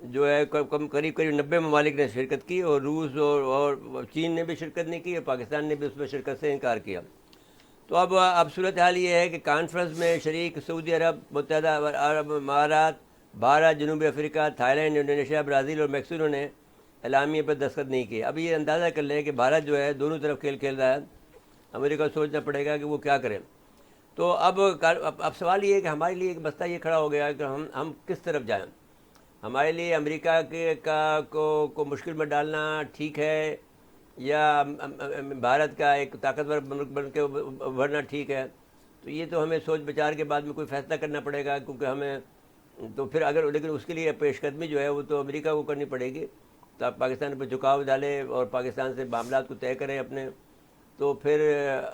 جو ہے قریب 90 ممالک نے شرکت کی، اور روس اور چین نے بھی شرکت نہیں کی، اور پاکستان نے بھی اس میں شرکت سے انکار کیا۔ تو اب صورتحال یہ ہے کہ کانفرنس میں شریک سعودی عرب، متحدہ عرب امارات، بھارت، جنوبی افریقہ، تھائی لینڈ، انڈونیشیا، برازیل اور میکسیکو نے اعلامیے پر دستخط نہیں کیے۔ اب یہ اندازہ کر لیں کہ بھارت جو ہے دونوں طرف کھیل رہا ہے، امریکہ کو سوچنا پڑے گا کہ وہ کیا کرے۔ تو اب سوال یہ ہے کہ ہمارے لیے ایک مسئلہ یہ کھڑا ہو گیا کہ ہم کس طرف جائیں۔ ہمارے لیے امریکہ کو مشکل میں ڈالنا ٹھیک ہے، یا بھارت کا ایک طاقتور ملک بن کے ابھرنا ٹھیک ہے؟ تو یہ تو ہمیں سوچ بچار کے بعد میں کوئی فیصلہ کرنا پڑے گا، کیونکہ ہمیں تو پھر لیکن اس کے لیے پیش قدمی جو ہے وہ تو امریکہ کو کرنی پڑے گی۔ تو آپ پاکستان پہ جھکاؤ ڈالیں اور پاکستان سے معاملات کو طے کریں اپنے، تو پھر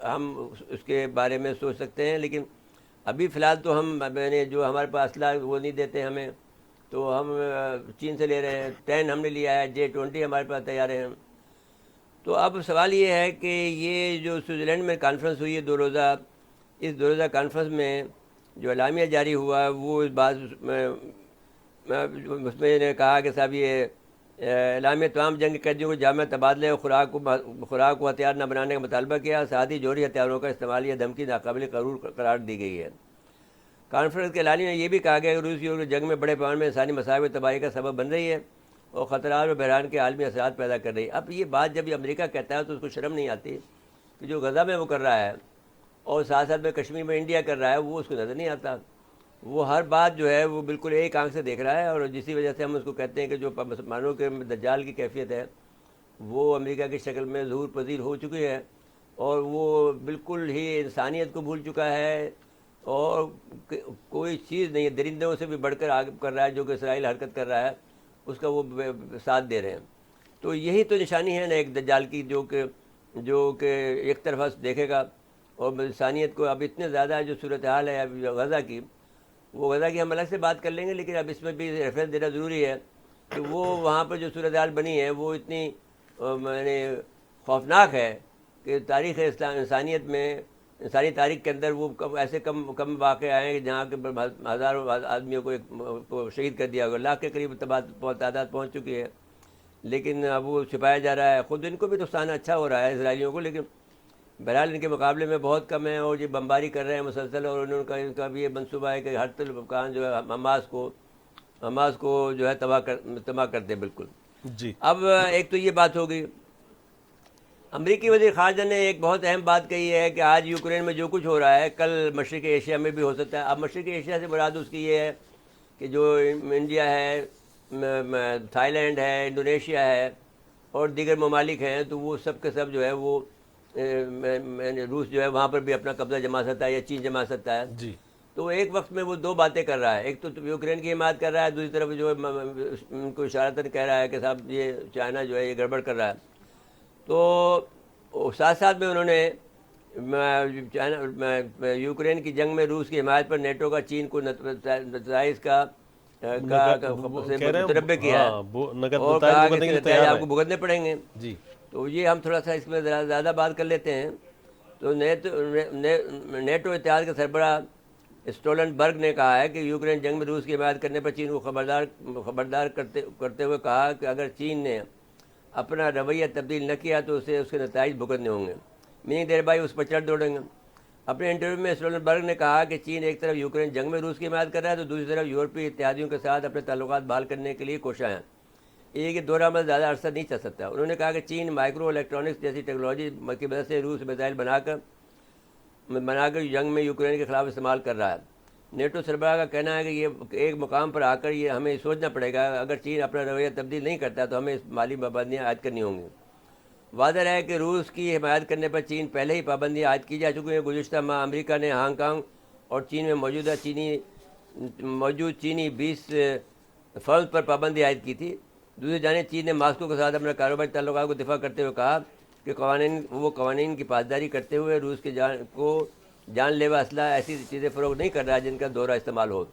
ہم اس کے بارے میں سوچ سکتے ہیں۔ لیکن ابھی فی الحال تو میں نے جو ہمارے پاس اسلحہ وہ نہیں دیتے ہمیں، تو ہم چین سے لے رہے ہیں، 10 ہم نے لیا ہے، J-20 ہمارے پاس تیار ہیں۔ تو اب سوال یہ ہے کہ یہ جو سوئٹزرلینڈ میں کانفرنس ہوئی ہے 2 روزہ، اس 2 روزہ کانفرنس میں جو اعلامیہ جاری ہوا ہے وہ اس بات اس میں نے کہا کہ صاحب یہ اعلامیہ تمام جنگ قیدیوں کو جامع تبادلے اور خوراک کو ہتھیار نہ بنانے کا مطالبہ کیا، ساتھ ہی جوہری ہتھیاروں کا استعمال یا دھمکی ناقابل قرار دی گئی ہے۔ کانفرنس کے اعلامیہ میں یہ بھی کہا گیا کہ روس کی جنگ میں بڑے پیمانے میں انسانی مصائب و تباہی کا سبب بن رہی ہے اور خطرات اور بحران کے عالمی اثرات پیدا کر رہی ہے۔ اب یہ بات جب یہ امریکہ کہتا ہے تو اس کو شرم نہیں آتی کہ جو غزہ میں وہ کر رہا ہے اور ساتھ ساتھ میں کشمیر میں انڈیا کر رہا ہے، وہ اس کو نظر نہیں آتا۔ وہ ہر بات جو ہے وہ بالکل ایک آنکھ سے دیکھ رہا ہے، اور جسی وجہ سے ہم اس کو کہتے ہیں کہ جو مسلمانوں کے دجال کی کیفیت ہے وہ امریکہ کی شکل میں ظہور پذیر ہو چکی ہے، اور وہ بالکل ہی انسانیت کو بھول چکا ہے، اور کوئی چیز نہیں ہے، درندوں سے بھی بڑھ کر آگے کر رہا ہے، جو کہ اسرائیل حرکت کر رہا ہے اس کا وہ ساتھ دے رہے ہیں۔ تو یہی تو نشانی ہے نا ایک دجال کی، جو کہ ایک طرفہ دیکھے گا، اور انسانیت کو اب اتنے زیادہ جو صورتحال ہے اب غزہ کی ہم الگ سے بات کر لیں گے، لیکن اب اس میں بھی ریفرنس دینا ضروری ہے کہ وہ وہاں پر جو صورتحال بنی ہے وہ اتنی خوفناک ہے کہ تاریخ انسانیت میں، انسانی تاریخ کے اندر وہ ایسے کم واقع آئے ہیں کہ جہاں کے ہزاروں آدمیوں کو شہید کر دیا ہوگا، لاکھ کے قریب تعداد پہنچ چکی ہے، لیکن اب وہ چھپایا جا رہا ہے۔ خود ان کو بھی نقصان اچھا ہو رہا ہے اسرائیلیوں کو، لیکن بہرحال ان کے مقابلے میں بہت کم ہے، اور یہ بمباری کر رہے ہیں مسلسل، اور ان کا بھی یہ منصوبہ ہے کہ ہر طرف جو ہے حماس کو جو ہے تباہ کر دے بالکل۔ جی اب ایک تو یہ بات ہوگی۔ امریکی وزیر خارجہ نے ایک بہت اہم بات کہی ہے کہ آج یوکرین میں جو کچھ ہو رہا ہے کل مشرقی ایشیا میں بھی ہو سکتا ہے۔ اب مشرقی ایشیا سے مراد اس کی یہ ہے کہ جو انڈیا ہے، تھائی لینڈ ہے، انڈونیشیا ہے اور دیگر ممالک ہیں، تو وہ سب کے سب جو ہے وہ روس جو ہے وہاں پر بھی اپنا قبضہ جما سکتا ہے یا چین جما سکتا ہے۔ جی تو ایک وقت میں وہ 2 باتیں کر رہا ہے، ایک تو یوکرین کی حمایت کر رہا ہے، دوسری طرف جو ان کو اشارتاً کہہ رہا ہے کہ صاحب یہ چائنا جو ہے یہ گڑبڑ کر رہا ہے۔ تو ساتھ ساتھ میں انہوں نے یوکرین کی جنگ میں روس کی حمایت پر نیٹو کا چین کو نتائج کا متنبع کیا ہے، اور کہا کہ اس کے نتائج آپ کو بھگتنے پڑیں گے۔ جی تو یہ ہم تھوڑا سا اس میں زیادہ بات کر لیتے ہیں۔ تو نیٹو اتحاد کے سربراہ اسٹولنبرگ نے کہا ہے کہ یوکرین جنگ میں روس کی حمایت کرنے پر چین کو خبردار کرتے ہوئے کہا کہ اگر چین نے اپنا رویہ تبدیل نہ کیا تو اسے اس کے نتائج بھگتنے ہوں گے، منی دیر بعد اس پر چڑھ دوڑیں گے۔ اپنے انٹرویو میں اسٹولنبرگ نے کہا کہ چین ایک طرف یوکرین جنگ میں روس کی حمایت کر رہا ہے تو دوسری طرف یورپی اتحادیوں کے ساتھ اپنے تعلقات بحال کرنے کے لیے کوشاں ہیں۔ یہ دورہ عمل زیادہ عرصہ نہیں چل سکتا۔ انہوں نے کہا کہ چین مائکرو الیکٹرانکس جیسی ٹیکنالوجی کی مدد سے روس میزائل بنا کر جنگ میں یوکرین کے خلاف استعمال کر رہا ہے۔ نیٹو سربراہ کا کہنا ہے کہ یہ ایک مقام پر آ کر یہ ہمیں سوچنا پڑے گا، اگر چین اپنا رویہ تبدیل نہیں کرتا تو ہمیں اس مالی پابندیاں عائد کرنی ہوں گی۔ واضح ہے کہ روس کی حمایت کرنے پر چین پہلے ہی پابندیاں عائد کی جا چکی ہیں۔ گزشتہ ماہ امریکہ نے ہانگ کانگ اور چین میں موجود چینی 20 فرمز پر پابندی عائد کی تھی۔ دوسری جانب چین نے ماسکو کے ساتھ اپنے کاروباری تعلقات کو دفاع کرتے ہوئے کہا کہ قوانین کی پاسداری کرتے ہوئے روس کے جان لیوا اسلحہ ایسی چیزیں فروغ نہیں کر رہا ہے جن کا دوہرا استعمال ہو۔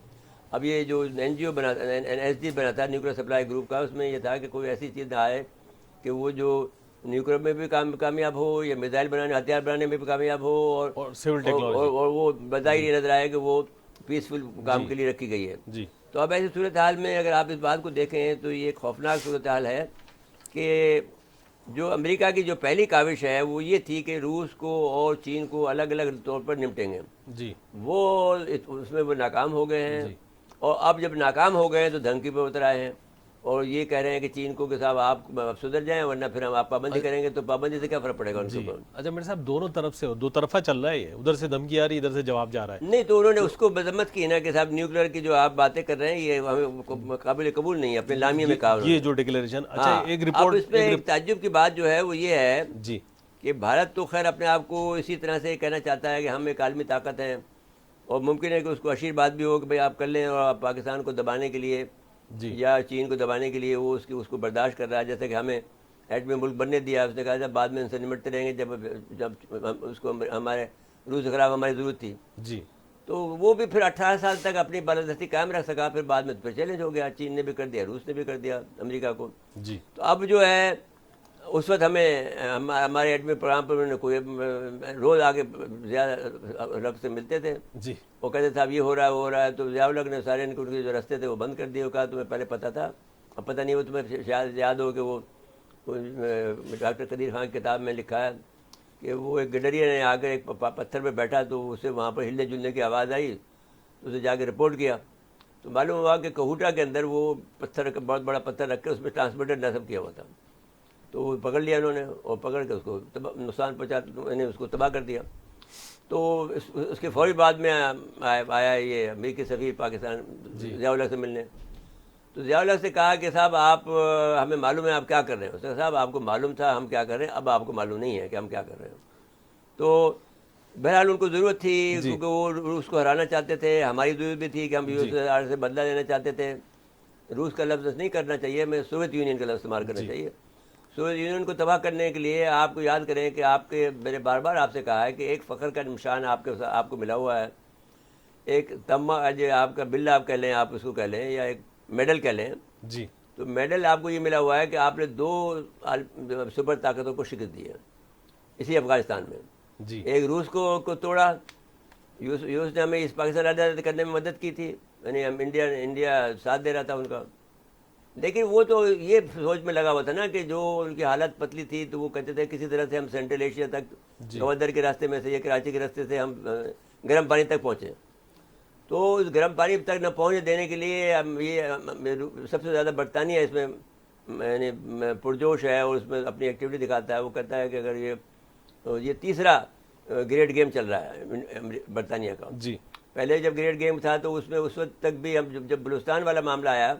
اب یہ جو NGO NSD بنا تھا نیوکلیر سپلائی گروپ کا، اس میں یہ تھا کہ کوئی ایسی چیز نہ آئے کہ وہ جو نیوکلیر میں بھی کامیاب ہو یا میزائل بنانے ہتھیار بنانے میں بھی کامیاب ہو، اور وہ بظاہر یہ نظر آئے کہ وہ پیسفل کام کے لیے رکھی گئی ہے۔ تو اب ایسی صورتحال میں اگر آپ اس بات کو دیکھیں تو یہ ایک خوفناک صورتحال ہے کہ جو امریکہ کی جو پہلی کاوش ہے وہ یہ تھی کہ روس کو اور چین کو الگ الگ طور پر نمٹیں گے. جی وہ اس میں وہ ناکام ہو گئے ہیں. جی اور اب جب ناکام ہو گئے ہیں تو دھمکی پہ اتر آئے ہیں اور یہ کہہ رہے ہیں کہ چین کو کہ صاحب آپ اب سدھر جائیں ورنہ پھر ہم آپ پابندی کریں گے. تو پابندی سے کیا فرق پڑے گا ان کے جی. اوپر؟ اچھا میرے صاحب دونوں طرف سے دو طرفہ چل رہا ہے یہ, ادھر سے دھمکی آ رہی ادھر سے جواب جا رہا ہے. نہیں تو انہوں نے اس کو مذمت کی نا کہ صاحب نیوکلیر کی جو آپ باتیں کر رہے ہیں یہ ہمیں قابل قبول نہیں ہے, اپنے لامیے میں کہا انہوں یہ نے. جو ڈکلیریشن. اچھا ہاں ایک اب رپورٹ اس میں ایک تعجب کی بات جو ہے وہ یہ ہے جی کہ بھارت تو خیر اپنے آپ کو اسی طرح سے کہنا چاہتا ہے کہ ہم ایک عالمی طاقت ہیں اور ممکن ہے کہ اس کو آشیرواد بھی ہو کہ بھائی آپ کر لیں, اور آپ پاکستان کو دبانے کے لیے جی یا چین کو دبانے کے لیے وہ اس کو برداشت کر رہا ہے, جیسے کہ ہمیں ایٹمی ملک بننے دیا. اس نے کہا جب بعد میں ان سے نمٹتے رہیں گے جب اس کو ہمارے روس کے خلاف ہماری ضرورت تھی. جی تو وہ بھی پھر 18 سال تک اپنی بالادستی قائم رکھ سکا, پھر بعد میں پھر چیلنج ہو گیا. چین نے بھی کر دیا, روس نے بھی کر دیا امریکہ کو. جی تو اب جو ہے اس وقت ہمیں ہمارے ایٹمی پروگرام پر انہوں نے کوئی روز آگے زیادہ رب سے ملتے تھے, جی وہ کہتے صاحب یہ ہو رہا ہے وہ ہو رہا ہے. تو ضیاء الحق نے سارے ان کے جو رستے تھے وہ بند کر دیے. وہ کہا تمہیں پہلے پتہ تھا, اب پتہ نہیں. وہ تمہیں شاید یاد ہو کہ وہ ڈاکٹر قدیر خان کی کتاب میں لکھا ہے کہ وہ ایک گڈریا نے آ کر ایک پتھر پہ بیٹھا تو اسے وہاں پر ہلنے جلنے کی آواز آئی, تو اسے جا کے رپورٹ کیا تو معلوم ہوا کہ کہوٹا کے اندر وہ پتھر بہت بڑا پتھر رکھ کے اس میں ٹرانسمیٹر نصب کیا ہوا تھا. تو وہ پکڑ لیا انہوں نے اور پکڑ کے اس کو نقصان پہنچا, یعنی اس کو تباہ کر دیا. تو اس کے فوری بعد میں آیا یہ امریکی سفیر پاکستان ضیاء الحق سے ملنے. تو ضیاء الحق سے کہا کہ صاحب آپ ہمیں معلوم ہے آپ کیا کر رہے ہیں. اس نے کہا صاحب آپ کو معلوم تھا ہم کیا کر رہے ہیں, اب آپ کو معلوم نہیں ہے کہ ہم کیا کر رہے ہیں. تو بہرحال ان کو ضرورت تھی کیونکہ وہ روس کو ہرانا چاہتے تھے, ہماری ضرورت بھی تھی کہ ہم USSR سے بدلہ لینا چاہتے تھے. روس کا لفظ نہیں کرنا چاہیے, میں سوویت یونین کا لفظ استعمال کرنا چاہیے. سوویت یونین کو تباہ کرنے کے لیے آپ کو یاد کریں کہ میں نے بار بار آپ سے کہا ہے کہ ایک فخر کا نشان آپ کو ملا ہوا ہے, ایک تمغہ جو آپ کا بل آپ کہہ لیں, آپ اس کو کہہ لیں, یا ایک میڈل کہہ لیں. جی تو میڈل آپ کو یہ ملا ہوا ہے کہ آپ نے 2 سپر طاقتوں کو شکست دی ہے اسی افغانستان میں. جی ایک روس کو توڑا, روس نے ہمیں اس پاکستان آزاد کرنے میں مدد کی تھی, یعنی ہم انڈیا ساتھ دے رہا تھا ان کا. لیکن وہ تو یہ سوچ میں لگا ہوا تھا نا کہ جو ان کی حالت پتلی تھی تو وہ کہتے تھے کسی طرح سے ہم سینٹرل ایشیا تک گوادر کے راستے میں سے یا کراچی کے راستے سے ہم گرم پانی تک پہنچے. تو اس گرم پانی تک نہ پہنچنے دینے کے لیے یہ سب سے زیادہ برطانیہ اس میں یعنی پرجوش ہے اور اس میں اپنی ایکٹیویٹی دکھاتا ہے. وہ کہتا ہے کہ اگر یہ تیسرا گریٹ گیم چل رہا ہے برطانیہ کا. جی پہلے جب گریٹ گیم تھا تو اس میں اس وقت تک بھی ہم جب بلوچستان والا معاملہ آیا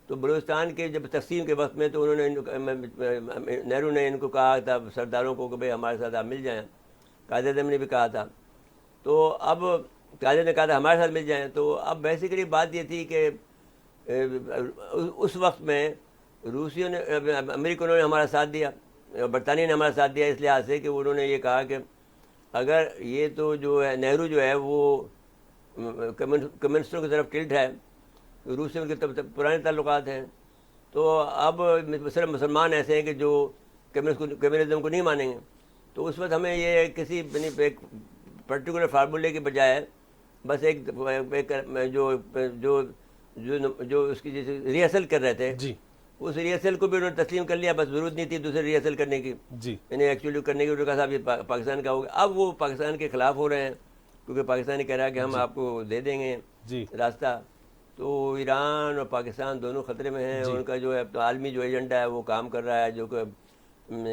تو بلوچستان کے جب تقسیم کے وقت میں تو انہوں نے نہرو نے ان کو کہا تھا سرداروں کو کہ بھائی ہمارے ساتھ آپ مل جائیں. قائد اعظم نے بھی کہا تھا. تو اب قائد نے کہا تھا ہمارے ساتھ مل جائیں. تو اب بیسیکلی بات یہ تھی کہ اس وقت میں روسیوں نے امریکنوں نے ہمارا ساتھ دیا, برطانیہ نے ہمارا ساتھ دیا اس لحاظ سے کہ انہوں نے یہ کہا کہ اگر یہ تو جو ہے نہرو جو ہے وہ کمیونسٹوں کی طرف ٹلٹ ہے, روس سے ان کے پرانے تعلقات ہیں. تو اب صرف مسلمان ایسے ہیں کہ جو کمیونزم کو نہیں مانیں گے. تو اس وقت ہمیں یہ کسی ایک پرٹیکولر فارمولے کے بجائے بس ایک جو جو جو اس کی جیسے ریہرسل کر رہے تھے جی اس ریہرسل کو بھی انہوں نے تسلیم کر لیا. بس ضرورت نہیں تھی دوسرے ریہرسل کرنے کی, جی یعنی ایکچولی کرنے کی. انہوں نے کہا صاحب یہ پاکستان کا ہوگا. اب وہ پاکستان کے خلاف ہو رہے ہیں کیونکہ پاکستان کہہ رہا ہے کہ ہم آپ کو دے دیں گے جی راستہ. تو ایران اور پاکستان دونوں خطرے میں ہیں. ان کا جو ہے عالمی جو ایجنڈا ہے وہ کام کر رہا ہے,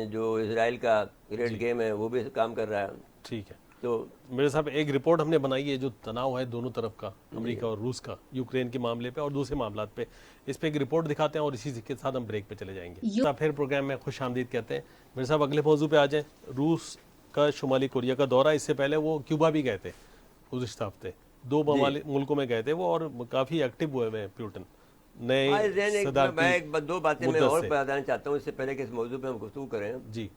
جو اسرائیل کا گریٹ گیم ہے وہ بھی کام کر رہا ہے. ٹھیک ہے. تو میرے صاحب ایک رپورٹ ہم نے بنائی ہے جو تناؤ ہے دونوں طرف کا, امریکہ اور روس کا, یوکرین کے معاملے پہ اور دوسرے معاملات پہ, اس پہ ایک رپورٹ دکھاتے ہیں اور اسی کے ساتھ ہم بریک پہ چلے جائیں گے. پھر پروگرام میں خوش آمدید کہتے ہیں. میرے صاحب اگلے موضوع پہ آ جائیں. روس کا شمالی کوریا کا دورہ, اس سے پہلے وہ کیوبا بھی گئے تھے گزشتہ ہفتے, 2 ملکوں میں گئے تھے وہ, اور کافی ایکٹیو ہوئے ہوئے ہیں پیوٹن نئے صدارتی. میں 2 باتیں میں اور بتانا چاہتا ہوں اس سے پہلے کہ اس موضوع پہ ہم گفتگو کریں. جی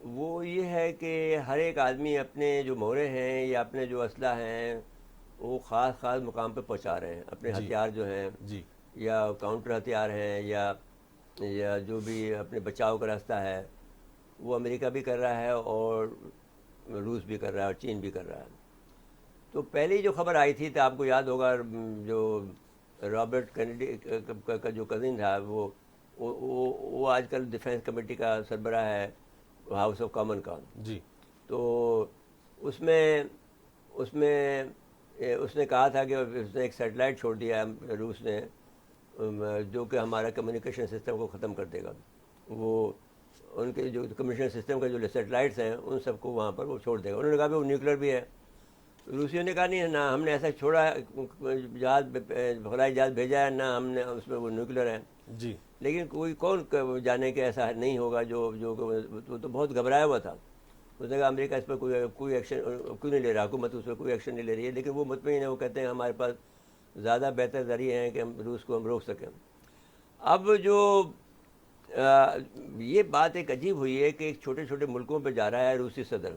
وہ یہ ہے کہ ہر ایک آدمی اپنے جو مورے ہیں یا اپنے جو اسلحہ ہیں وہ خاص مقام پہ پہنچا رہے ہیں. اپنے ہتھیار جو ہیں جی یا کاؤنٹر ہتھیار ہیں یا جو بھی اپنے بچاؤ کا راستہ ہے وہ امریکہ بھی کر رہا ہے اور روس بھی کر رہا ہے اور چین بھی کر رہا ہے. تو پہلی جو خبر آئی تھی تو آپ کو یاد ہوگا جو رابرٹ کینیڈی کا جو کزن تھا وہ آج کل ڈیفینس کمیٹی کا سربراہ ہے ہاؤس آف کامن کا. جی. تو اس نے کہا تھا کہ اس نے ایک سیٹلائٹ چھوڑ دیا روس نے جو کہ ہمارا کمیونیکیشن سسٹم کو ختم کر دے گا. وہ ان کے جو کمیونیکیشن سسٹم کا جو سیٹلائٹس ہیں ان سب کو وہاں پر وہ چھوڑ دے گا. انہوں نے کہا کہ وہ نیوکلیر بھی ہے. روسیوں نے کہا نہیں نہ ہم نے ایسا چھوڑا جہاز خلائی جہاز بھیجا ہے نہ ہم نے اس میں وہ نیوکلیر ہے. جی. لیکن کون جانے کہ ایسا نہیں ہوگا جو تو بہت گھبرایا ہوا تھا. اس نے کہا امریکہ اس پر کوئی ایکشن کیوں نہیں لے رہا, حکومت اس پر کوئی ایکشن نہیں لے رہی ہے. لیکن وہ مطمئن ہے, وہ کہتے ہیں ہمارے پاس زیادہ بہتر ذریعے ہیں کہ ہم روس کو روک سکیں. اب جو یہ بات ایک عجیب ہوئی ہے کہ ایک چھوٹے چھوٹے ملکوں پہ جا رہا ہے روسی صدر,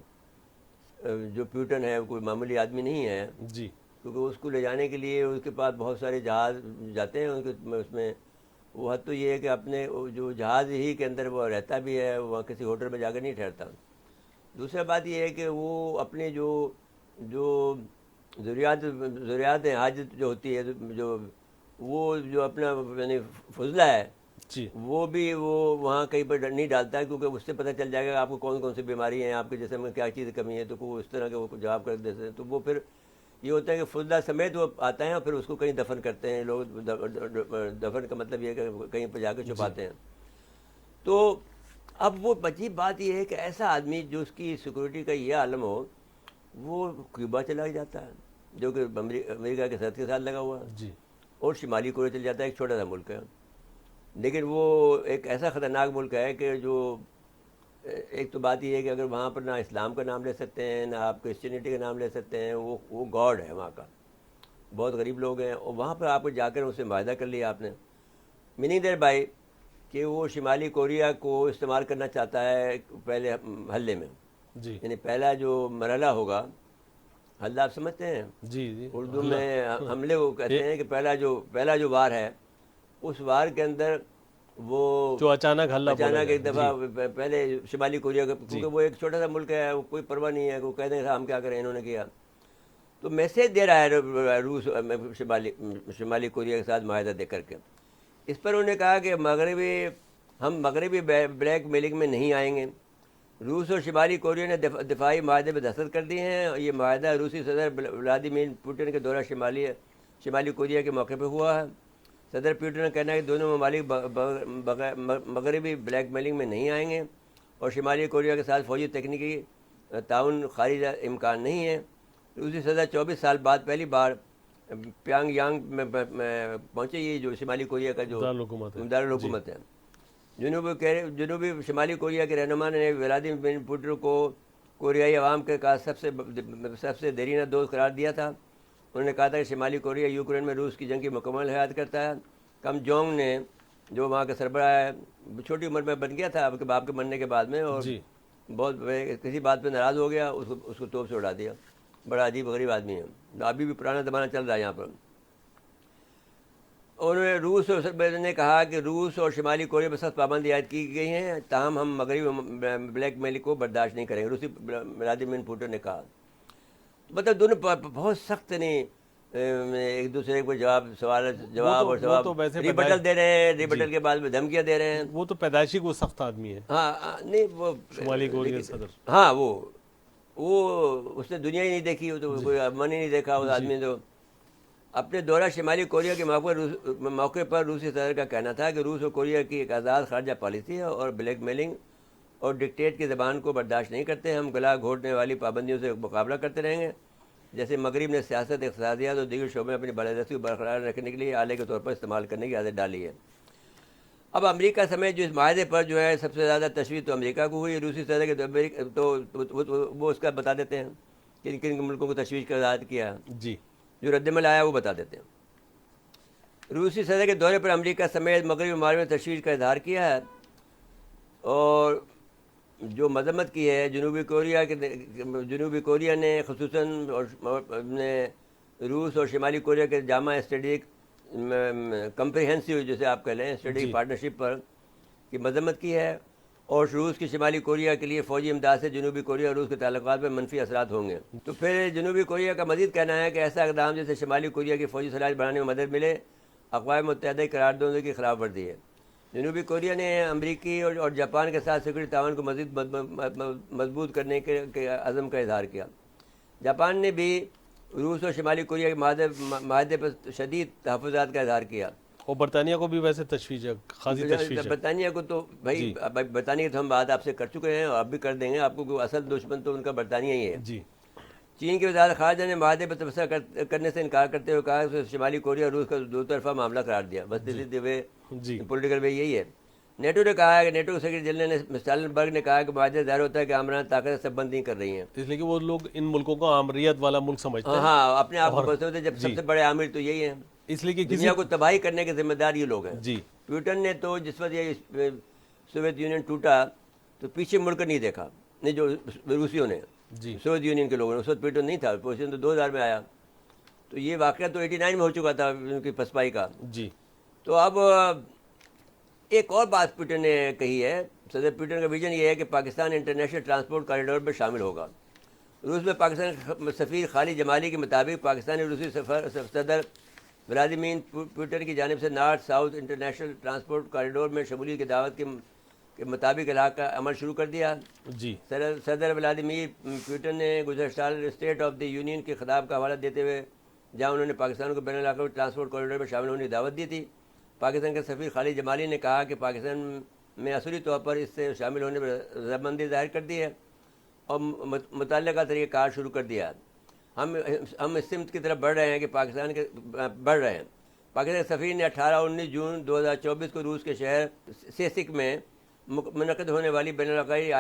جو پیوٹن ہے کوئی معمولی آدمی نہیں ہے. جی. کیونکہ اس کو لے جانے کے لیے اس کے پاس بہت سارے جہاز جاتے ہیں اس میں وہ حد تو یہ ہے کہ اپنے جو جہاز ہی کے اندر وہ رہتا بھی ہے, وہاں کسی ہوٹل میں جا کر نہیں ٹھہرتا. دوسرا بات یہ ہے کہ وہ اپنے جو ضروریات حاجت جو ہوتی ہے جو اپنا یعنی فضلہ ہے جی. وہ بھی وہ وہاں کہیں پر نہیں ڈالتا ہے, کیونکہ اس سے پتہ چل جائے گا آپ کو کون کون سی بیماری ہیں, آپ کے جسم میں کیا چیز کمی ہے, تو وہ اس طرح کے وہ جواب کر دیتے ہیں. تو وہ پھر یہ ہوتا ہے کہ فضلہ سمیت وہ آتے ہیں اور پھر اس کو کہیں دفن کرتے ہیں لوگ. دفن کا مطلب یہ ہے کہ کہیں پہ جا کے چھپاتے ہیں. تو اب وہ عجیب بات یہ ہے کہ ایسا آدمی جو اس کی سیکورٹی کا یہ عالم ہو وہ کیوبا چلا جاتا ہے جو کہ امریکہ کے سرحد کے ساتھ لگا ہوا ہے. جی. اور شمالی کوریا چل جاتا ہے, ایک چھوٹا سا ملک ہے. لیکن وہ ایک ایسا خطرناک ملک ہے کہ جو ایک تو بات یہ ہے کہ اگر وہاں پر نہ اسلام کا نام لے سکتے ہیں نہ آپ کرسچینٹی کا نام لے سکتے ہیں, وہ گاڈ ہے وہاں کا. بہت غریب لوگ ہیں, اور وہاں پر آپ کو جا کر اس سے معاہدہ کر لیا آپ نے, میننگ دیر بائی کہ وہ شمالی کوریا کو استعمال کرنا چاہتا ہے پہلے حملے میں. جی. یعنی پہلا جو مرحلہ ہوگا, حملہ آپ سمجھتے ہیں جی. جی. اردو میں حملے کو کہتے ہیں, کہ پہلا جو وار ہے اس وار کے اندر وہ جو اچانک ایک دفعہ پہلے شمالی کوریا کا, کیونکہ وہ ایک چھوٹا سا ملک ہے, کوئی پرواہ نہیں ہے, وہ کہہ دیں ہم کیا کریں, انہوں نے کیا. تو میسیج دے رہا ہے روس شمالی کوریا کے ساتھ معاہدہ دے کر کے. اس پر انہوں نے کہا کہ ہم مغربی بلیک میلنگ میں نہیں آئیں گے. روس اور شمالی کوریا نے دفاعی معاہدے پہ دستخط کر دیے ہیں. یہ معاہدہ روسی صدر ولادیمیر پوٹن کے دورہ شمالی کوریا کے موقع پہ ہوا ہے. صدر پیوٹن کا کہنا ہے کہ دونوں ممالک مغربی بلیک میلنگ میں نہیں آئیں گے اور شمالی کوریا کے ساتھ فوجی تکنیکی تعاون خارج امکان نہیں ہے. روسی صدر 24 سال بعد پہلی بار پیانگ یانگ میں پہنچے. یہ جو شمالی کوریا کا جو دارالحکومت ہے. جنوبی شمالی کوریا کے رہنما نے ولادیمیر پوٹن کو کوریائی عوام کے سب سے دیرینہ دوست قرار دیا تھا. انہوں نے کہا تھا کہ شمالی کوریا یوکرین میں روس کی جنگ کی مکمل حمایت کرتا ہے. کم جونگ نے جو وہاں کا سربراہ ہے چھوٹی عمر میں بن گیا تھا آپ کے باپ کے مرنے کے بعد میں, اور بہت کسی بات پہ ناراض ہو گیا, اس کو توپ سے اڑا دیا. بڑا عجیب غریب آدمی ہے, ابھی بھی پرانا زمانہ چل رہا ہے یہاں پر. انہوں نے روس نے کہا کہ روس اور شمالی کوریا پر سخت پابندی عائد کی گئی ہیں, تاہم ہم مغربی بلیک میل کو برداشت نہیں کریں گے, روسی ولادیمیر پوٹن نے کہا. مطلب دونوں بہت سخت نہیں ایک دوسرے کو سوال جواب ریبٹل دے رہے ہیں, ریبٹل کے بعد میں دھمکیاں دے رہے ہیں. وہ تو پیدائشی کو سخت آدمی ہے. ہاں نہیں وہ شمالی کوریا صدر, ہاں وہ اس نے دنیا ہی نہیں دیکھی, وہ تو کوئی من ہی نہیں دیکھا اس آدمی. تو اپنے دورہ شمالی کوریا کے موقع پر روسی صدر کا کہنا تھا کہ روس اور کوریا کی ایک آزاد خارجہ پالیسی ہے اور بلیک میلنگ اور ڈکٹیٹ کی زبان کو برداشت نہیں کرتے. ہم گلا گھونٹنے والی پابندیوں سے مقابلہ کرتے رہیں گے. جیسے مغرب نے سیاست, اقتصادیات اور دیگر شعبوں میں اپنی بالادستی کو برقرار رکھنے کے لیے آلے کے طور پر استعمال کرنے کی عادت ڈالی ہے. اب امریکہ سمیت جو اس معاہدے پر جو ہے سب سے زیادہ تشویش تو امریکہ کو ہوئی. روسی صدر کے تو وہ اس کا بتا دیتے ہیں کہ کن ملکوں کو تشویش کا اظہار کیا ہے. جی. جو رد عمل آیا وہ بتا دیتے ہیں. روسی صدر کے دورے پر امریکہ سمیت مغربی ممالک میں تشویش کا اظہار کیا ہے اور جو مذمت کی ہے جنوبی کوریا نے خصوصاً روس اور شمالی کوریا کے جامع اسٹریٹجک کمپریہنسو جسے آپ کہہ لیں اسٹریٹجک پارٹنرشپ پر کی مذمت کی ہے, اور روس کی شمالی کوریا کے لیے فوجی امداد سے جنوبی کوریا اور روس کے تعلقات میں منفی اثرات ہوں گے. تو پھر جنوبی کوریا کا مزید کہنا ہے کہ ایسا اقدام جیسے شمالی کوریا کی فوجی صلاحیت بڑھانے میں مدد ملے اقوام متحدہ کی قراردادوں کی خلاف ورزی ہے۔ جنوبی کوریا نے امریکی اور جاپان کے ساتھ سیکورٹی تعاون کو مزید مضبوط کرنے کے عزم کا اظہار کیا۔ جاپان نے بھی روس اور شمالی کوریا کے معاہدے پر شدید تحفظات کا اظہار کیا۔ اور برطانیہ کو بھی ویسے تشویش ہے، خاصی تشویش ہے۔ برطانیہ کو تو بھائی برطانیہ کی تو ہم بات آپ سے کر چکے ہیں اور اب بھی کر دیں گے، آپ کو اصل دشمن تو ان کا برطانیہ ہی ہے۔ جی چین کی وزارت خارجہ نے معاہدے پر تبصرہ کرنے سے انکار کرتے ہوئے کہا کہ شمالی کوریا اور روس کا دو طرفہ معاملہ قرار دیا۔ بس جی پولیٹیکل وے یہی ہے۔ نیٹو نے کہا ہے کہ نیٹو کے سیکرٹری جنرل نے اسٹالنبرگ نے کہا کہ معاہدے ظاہر ہوتا ہے کہ آمرانہ طاقتیں سب بند نہیں کر رہی ہیں۔ اس لیے کہ وہ لوگ ان ملکوں کو آمریت والا ملک سمجھتے ہیں، ہاں، اپنے آپ کو بولتے ہوتے جب سب سے بڑے عامر تو یہی ہیں، اس لیے کہ دنیا کو تباہی کرنے کے ذمہ دار یہ لوگ ہیں۔ جی پیوٹن نے تو جس وقت یہ سوویت یونین ٹوٹا تو پیچھے مڑ کر نہیں دیکھا، نہیں جو روسیوں نے، جی سوویت یونین کے لوگوں نے، اس وقت پیوٹن نہیں تھا، پوزیشن تو 2000 میں آیا، تو یہ واقعہ تو 89 میں ہو چکا تھا ان کی پسپائی کا۔ جی تو اب ایک اور بات پیوٹن نے کہی ہے، صدر پیوٹن کا ویژن یہ ہے کہ پاکستان انٹرنیشنل ٹرانسپورٹ کاریڈور میں شامل ہوگا۔ روس میں پاکستان سفیر خالد جمالی کے مطابق پاکستانی روسی صدر ولادیمیر پوٹن کی جانب سے north south international transport corridor میں شمولیت کی دعوت کے مطابق علاقہ کا عمل شروع کر دیا۔ جی صدر ولادیمیر پوٹن نے گزشتہ سال اسٹیٹ آف دی یونین کے خطاب کا حوالہ دیتے ہوئے، جہاں انہوں نے پاکستان کو بین الاقوامی ٹرانسپورٹ کوریڈور میں شامل ہونے کی دعوت دی تھی، پاکستان کے سفیر خالد جمالی نے کہا کہ پاکستان میں اصولی طور پر اس سے شامل ہونے پر رضامندی ظاہر کر دی ہے اور متعلقہ طریقہ کار شروع کر دیا۔ ہم اس سمت کی طرف بڑھ رہے ہیں کہ پاکستان کے سفیر نے 18-19 جون 2024 کو روس کے شہر سیسک میں منعقد ہونے والی بین الاقوامی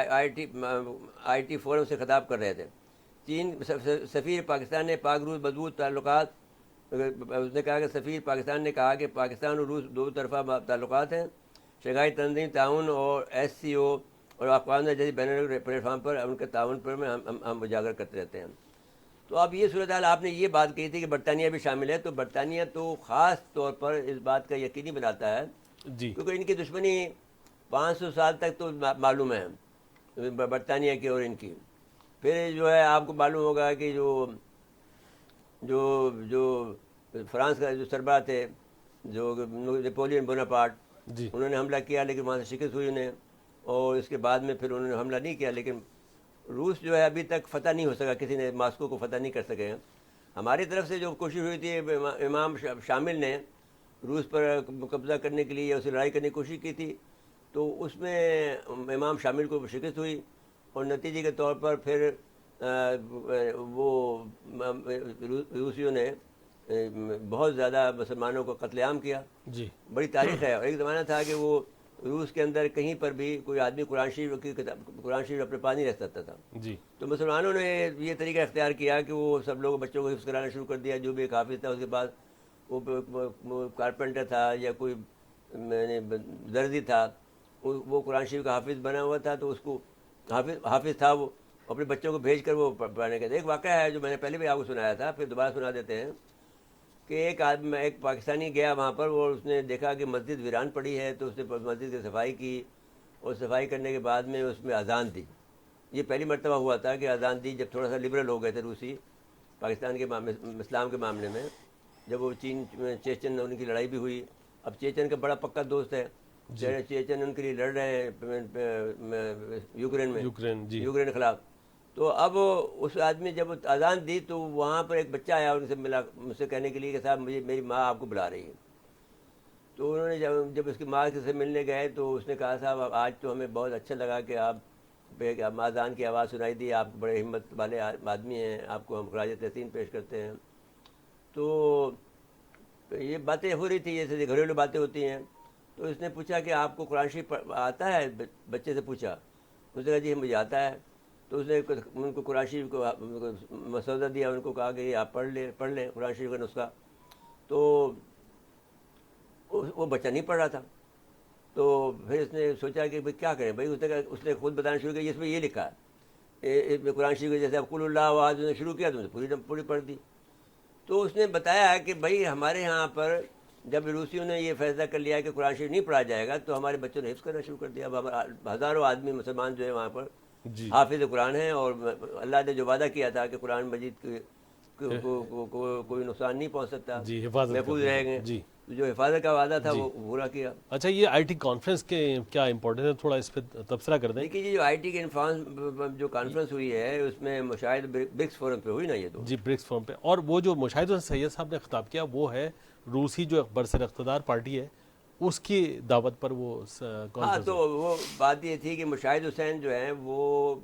آئی ٹی فورم سے خطاب کر رہے تھے۔ چین سفیر پاکستان نے پاک روس مضبوط تعلقات، اس نے کہا کہ سفیر پاکستان نے کہا کہ پاکستان اور روس دو طرفہ تعلقات ہیں، شنگھائی تنظیم تعاون اور SCO اور اقوام متحدہ جیسی بین الاقوامی پلیٹ فارم پر ان کے تعاون پر ہم اجاگر کرتے رہتے ہیں۔ تو اب یہ صورتحال آپ نے یہ بات کہی تھی کہ برطانیہ بھی شامل ہے، تو برطانیہ تو خاص طور پر اس بات کا یقینی بناتا ہے، جی کیونکہ ان کی دشمنی 500 سال تک تو معلوم ہے برطانیہ کی اور ان کی۔ پھر جو ہے آپ کو معلوم ہوگا کہ جو فرانس کا جو سربراہ تھے، جو نیپولین بوناپارٹ، جی انہوں نے حملہ کیا لیکن وہاں سے شکست ہوئی انہیں، اور اس کے بعد میں پھر انہوں نے حملہ نہیں کیا، لیکن روس جو ہے ابھی تک فتح نہیں ہو سکا، کسی نے ماسکو کو فتح نہیں کر سکے ہیں۔ ہماری طرف سے جو کوشش ہوئی تھی، امام شامل نے روس پر قبضہ کرنے کے لیے یا اسے لڑائی کرنے کی کوشش کی تھی، تو اس میں امام شامل کو شکست ہوئی، اور نتیجے کے طور پر پھر وہ روسیوں نے بہت زیادہ مسلمانوں کو قتل عام کیا۔ جی بڑی تاریخ ہے، اور ایک زمانہ تھا کہ وہ روس کے اندر کہیں پر بھی کوئی آدمی قرآن شریف اپنے پاس نہیں رہ سکتا تھا۔ جی تو مسلمانوں نے یہ طریقہ اختیار کیا کہ وہ سب لوگ بچوں کو حفظ کرانا شروع کر دیا، جو بھی ایک حافظ تھا اس کے بعد وہ کارپینٹر تھا یا کوئی درزی تھا، وہ قرآن شریف کا حافظ بنا ہوا تھا، تو اس کو حافظ تھا، وہ اپنے بچوں کو بھیج کر وہ پڑھانے کا۔ ایک واقعہ ہے جو میں نے پہلے بھی آپ کو سنایا تھا، پھر دوبارہ سنا دیتے ہیں، کہ ایک پاکستانی گیا وہاں پر، وہ اس نے دیکھا کہ مسجد ویران پڑی ہے، تو اس نے مسجد کی صفائی کی، اور صفائی کرنے کے بعد میں اس میں اذان دی۔ یہ پہلی مرتبہ ہوا تھا کہ اذان دی جب تھوڑا سا لبرل ہو گئے تھے روسی پاکستان کے اسلام کے معاملے میں، جب وہ چیچن ان کی لڑائی بھی ہوئی۔ اب چیچن کا بڑا پکا دوست ہے، چیچن ان کے لیے لڑ رہے ہیں یوکرین کے خلاف۔ تو اب اس آدمی جب اذان دی تو وہاں پر ایک بچہ آیا، ان سے ملا، مجھ سے کہنے کے لیے کہ صاحب میری ماں آپ کو بلا رہی ہے۔ تو انہوں نے جب اس کی ماں سے ملنے گئے تو اس نے کہا صاحب آج تو ہمیں بہت اچھا لگا کہ آپ اذان کی آواز سنائی دی، آپ بڑے ہمت والے آدمی ہیں، آپ کو ہم خراج تحسین پیش کرتے ہیں۔ تو یہ باتیں ہو رہی تھی، جیسے گھریلو باتیں ہوتی ہیں۔ تو اس نے پوچھا کہ آپ کو قرآن شریف آتا ہے؟ بچے سے پوچھا، اس نے کہا جی مجھے آتا ہے۔ تو اس نے ان کو قرآن شریف کو مسودہ دیا، ان کو کہا کہ یہ آپ پڑھ لیں قرآن شریف کا نسخہ۔ تو وہ بچہ نہیں پڑھ رہا تھا، تو پھر اس نے سوچا کہ کیا کریں بھائی، اس نے خود بتانا شروع کیا، اس میں یہ لکھا ہے، اس میں قرآن شریف جیسے اب قل اللہ احد نے شروع کیا تو پوری پڑھ دی۔ تو اس نے بتایا کہ بھائی ہمارے یہاں پر جب روسیوں نے یہ فیصلہ کر لیا کہ قرآن شریف نہیں پڑھا جائے گا، تو ہمارے بچوں نے حفظ کرنا شروع کر دیا۔ اب ہزاروں آدمی مسلمان جو ہے وہاں پر حافظ قرآن ہیں، اور اللہ نے جو وعدہ کیا تھا کہ قرآن مجید کی کوئی نقصان نہیں پہنچ سکتا, جی حفاظت محفوظ کرنے رہیں کی. گے. جی جو حفاظت کا وعدہ تھا وہ پورا کیا. اچھا یہ آئی ٹی کانفرنس کے کیا امپورٹنس ہے, تھوڑا اس پہ تبصرہ کر دیں. دیکھیے یہ جو آئی ٹی کی جو کانفرنس ہوئی ہے اس میں مشاہد برکس فورم پہ ہوئی نا, یہ تو جی برکس فورم پہ, اور وہ جو مشاہد حسین سید صاحب نے خطاب کیا وہ ہے روسی جو برسر اقتدار پارٹی ہے اس کی دعوت پر وہ ہاں. کانفرنس. تو وہ بات یہ تھی کہ مشاہد حسین جو ہیں وہ,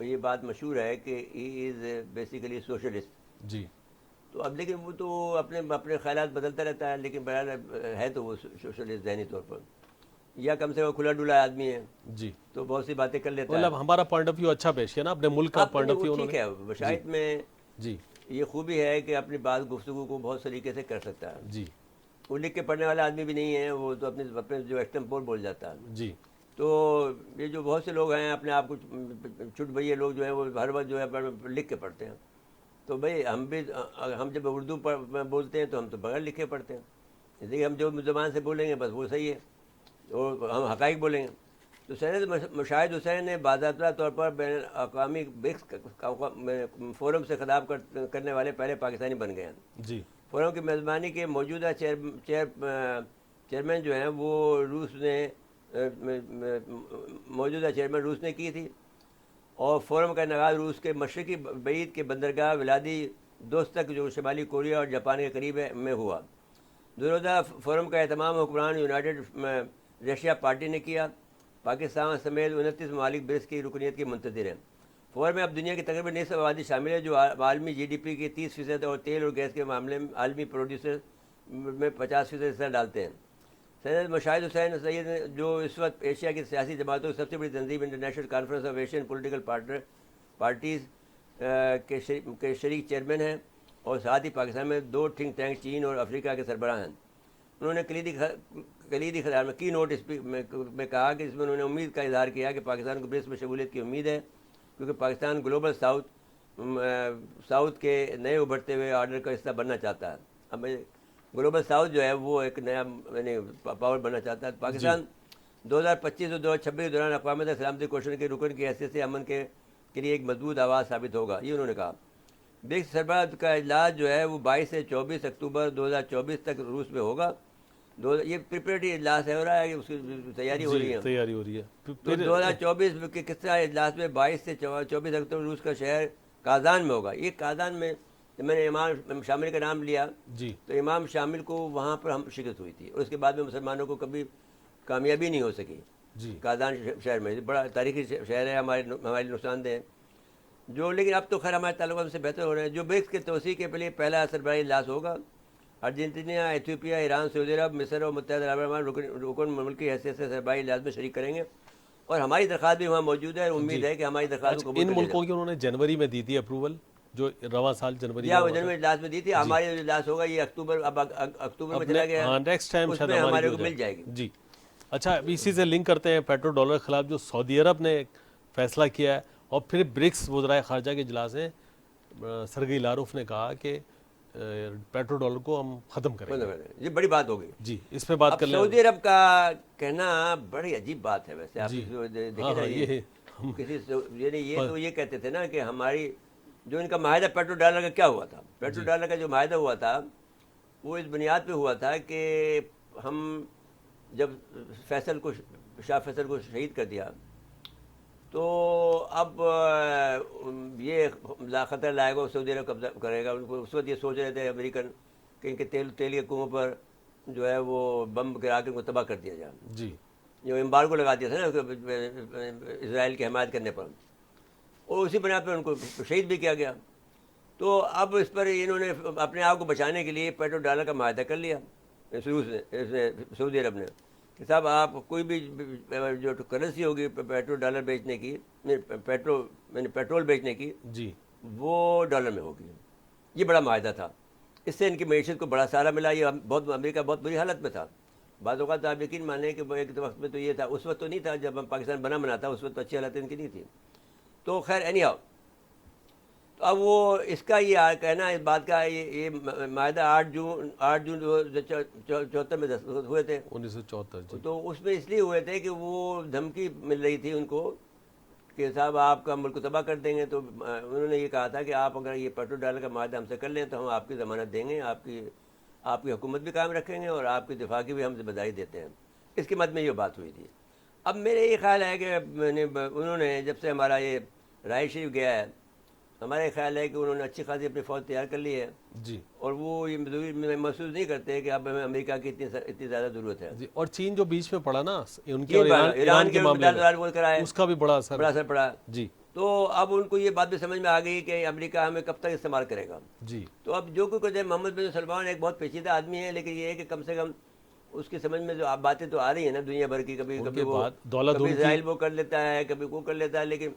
یہ بات مشہور ہے کہ ہی از بیسیکلی سوشلسٹ. جی تو اب لیکن وہ تو اپنے خیالات بدلتا رہتا ہے, لیکن بہرحال ہے تو وہ سوشلسٹ ذہنی طور پر, یا کم سے کم کھلا ڈلا آدمی ہے, جی تو بہت سی باتیں کر لیتا ہے. مطلب ہمارا پوائنٹ آف ویو اچھا پیش کیا نا, اپنے ملک کا پوائنٹ آف ویو انہوں ٹھیک نے. ہے. مشاہد میں جی یہ خوبی ہے کہ اپنی بات گفتگو کو بہت طریقے سے کر سکتا ہے. جی وہ لکھ کے پڑھنے والا آدمی بھی نہیں ہے, وہ تو اپنے جو ایکسٹمپور بول جاتا ہے. جی تو یہ جو بہت سے لوگ ہیں اپنے آپ کو چٹ بھئیے لوگ جو ہیں وہ ہر وقت جو ہے لکھ کے پڑھتے ہیں. تو بھائی ہم جب اردو بولتے ہیں تو ہم تو بغیر لکھے پڑھتے ہیں, اس لیے ہم جو زبان سے بولیں گے بس وہ صحیح ہے, اور ہم حقائق بولیں گے. تو سید مشاہد حسین نے باضابطہ طور پر بین الاقوامی برکس فورم سے خطاب کرنے والے پہلے پاکستانی بن گئے ہیں. جی فورم کی میزبانی کے موجودہ چیئرمین جو ہیں وہ موجودہ چیئرمین روس نے کی تھی, اور فورم کا انعقاد روس کے مشرقی بعید کے بندرگاہ ولادی دوستک جو شمالی کوریا اور جاپان کے قریب میں ہوا. دو روزہ فورم کا اہتمام حکمران یونائٹڈ رشیا پارٹی نے کیا. پاکستان سمیت 29 ممالک برکس کی رکنیت کے منتظر ہیں. فورم میں اب دنیا کی تقریباً نصف آبادی شامل ہے جو عالمی جی ڈی پی کی 30% اور تیل اور گیس کے معاملے میں عالمی پروڈیوسر میں 50% حصہ ڈالتے ہیں. سید مشاہد حسین سید جو اس وقت ایشیا کی سیاسی جماعتوں کی سب سے بڑی تنظیم international conference of Asian political parties کے شریک چیئرمین ہیں, اور ساتھ ہی پاکستان میں 2 تھنک ٹینک چین اور افریقہ کے سربراہ ہیں. انہوں نے کلیدی خطاب میں کی نوٹ میں کہا کہ اس میں انہوں نے امید کا اظہار کیا کہ پاکستان کو برکس میں شمولیت کی امید ہے, کیونکہ پاکستان گلوبل ساؤتھ کے نئے ابھرتے ہوئے آرڈر کا حصہ بننا چاہتا ہے. اب گلوبل ساؤتھ جو ہے وہ ایک نیا پاور بننا چاہتا ہے. پاکستان 2025 اور 2026 کے دوران اقوام متحدہ سلامتی کوششوں کے رکن کی حیثیت سے امن کے لیے ایک مضبوط آواز ثابت ہوگا, یہ انہوں نے کہا. برکس سربراہ کا اجلاس جو ہے وہ 22 سے 24 اکتوبر 2024 تک روس میں ہوگا. یہ پریپریٹری اجلاس ہے, ہو رہا ہے کہ اس کی تیاری ہو رہی ہے. تو 2024 کے کس طرح اجلاس میں 22 سے 24 اکتوبر روس کا شہر کازان میں ہوگا. یہ کازان میں میں نے امام شامل کا نام لیا, تو امام شامل کو وہاں پر ہم شکست ہوئی تھی, اور اس کے بعد میں مسلمانوں کو کبھی کامیابی نہیں ہو سکی. کازان شہر میں بڑا تاریخی شہر ہے, ہمارے نقصان دہ, جو لیکن اب تو خیر ہمارے تعلقات سے بہتر ہو رہے ہیں. جو برکس کے توسیع کے لیے پہلا سربراہی اجلاس ہوگا. ارجنٹینا, ایتھوپیا, ایران, سعودی عرب, مصر اور متحدہ عرب امارات رکن ملک کی حیثیت سے سربراہی اجلاس میں شریک کریں گے, اور ہماری درخواست بھی وہاں موجود ہے. امید ہے کہ ہماری درخواست کو ان ملکوں کی انہوں نے جنوری میں دی تھی اپروول, جو رواں سال جنوری جنوری اجلاس میں دی تھی. ہماری اجلاس ہوگا یہ اکتوبر, اب اکتوبر میں چلا گیا, نیکسٹ ٹائم اس میں ہمارے کو مل جائے گی. جی اچھا, اب اسی سے لنک کرتے ہیں پیٹرو ڈالر کے خلاف جو سعودی عرب نے فیصلہ کیا ہے, اور پھر برکس وزرائے خارجہ کے اجلاس میں سرگئی لاروف نے کہا کہ پیٹرو ڈالر کو ہم ختم کریں گے. یہ بڑی بات ہو گئی. جی اس پہ بات کر لیں. سعودی عرب کا کہنا بڑی عجیب بات ہے ویسے. آپ دیکھیں نا, یہ تو یہ کہتے تھے نا کہ ہماری جو ان کا معاہدہ پیٹرو ڈالر کا کیا ہوا تھا. پیٹرو ڈالر کا جو معاہدہ ہوا تھا وہ اس بنیاد پہ ہوا تھا کہ ہم جب شاہ فیصل کو شہید کر دیا, تو اب یہ خطرہ لائے گا سعودی عرب قبضہ کرے گا. ان کو اس وقت یہ سوچ رہے تھے امریکن کہ ان کے تیل کے کنووں پر جو ہے وہ بم گرا کے ان کو تباہ کر دیا جائے. جی جو امبارگو لگا دیا تھا نا اسرائیل کی حمایت کرنے پر, اور اسی بنا پر ان کو شہید بھی کیا گیا. تو اب اس پر انہوں نے اپنے آپ کو بچانے کے لیے پیٹرو ڈالر کا معاہدہ کر لیا سعودی عرب نے, کہ صاحب آپ کوئی بھی جو کرنسی ہوگی پیٹرو ڈالر بیچنے کی, پیٹرول بیچنے کی, جی وہ ڈالر میں ہوگی. یہ بڑا معاہدہ تھا. اس سے ان کی معیشت کو بڑا سہارا ملا. یہ امریکہ بہت بری حالت میں تھا. بعض اوقات آپ یقین مانیں کہ ایک وقت میں تو یہ تھا, اس وقت تو نہیں تھا جب ہم پاکستان بنا تھا, اس وقت تو اچھی حالت ان کی نہیں تھی. تو خیر اینی ہاؤ, تو اب وہ اس کا یہ کہنا اس بات کا, یہ معاہدہ 8 جون 2074 میں دستخط ہوئے تھے, 1974. تو اس میں اس لیے ہوئے تھے کہ وہ دھمکی مل رہی تھی ان کو کہ صاحب آپ کا ملک تباہ کر دیں گے، تو انہوں نے یہ کہا تھا کہ آپ اگر یہ پیٹرول ڈالر کا معاہدہ ہم سے کر لیں تو ہم آپ کی ضمانت دیں گے، آپ کی حکومت بھی قائم رکھیں گے اور آپ کی دفاع کی بھی ہم ذمہ داری دیتے ہیں. اس کے مد میں یہ بات ہوئی تھی. اب میرے یہ خیال ہے کہ انہوں نے جب سے ہمارا یہ رائے شریف گیا ہے، ہمارا یہ خیال ہے کہ انہوں نے اچھی خاصی اپنی فوج تیار کر لی ہے، جی اور وہ یہ محسوس نہیں کرتے کہ اب ہمیں امریکہ کی اتنی زیادہ ضرورت ہے. جی. اور چین جو بیچ میں پڑا نا ان کے چین اور ایران کے معاملے میں، وہ کرائے، اس کا بھی بڑا اثر. بڑا اثر پڑا. جی تو اب ان کو یہ بات بھی سمجھ میں آ گئی کہ امریکہ ہمیں کب تک استعمال کرے گا. جی تو اب جو کوئی کہتے ہیں محمد بن سلمان ایک بہت پیچیدہ آدمی ہے، لیکن یہ ہے کہ کم سے کم اس کی سمجھ میں جو باتیں تو آ رہی ہیں نا دنیا بھر کی، کبھی ان کبھی کے وہ بعد دولت کبھی ان کی، اسرائیل وہ کر لیتا ہے، کبھی وہ کر لیتا ہے، لیکن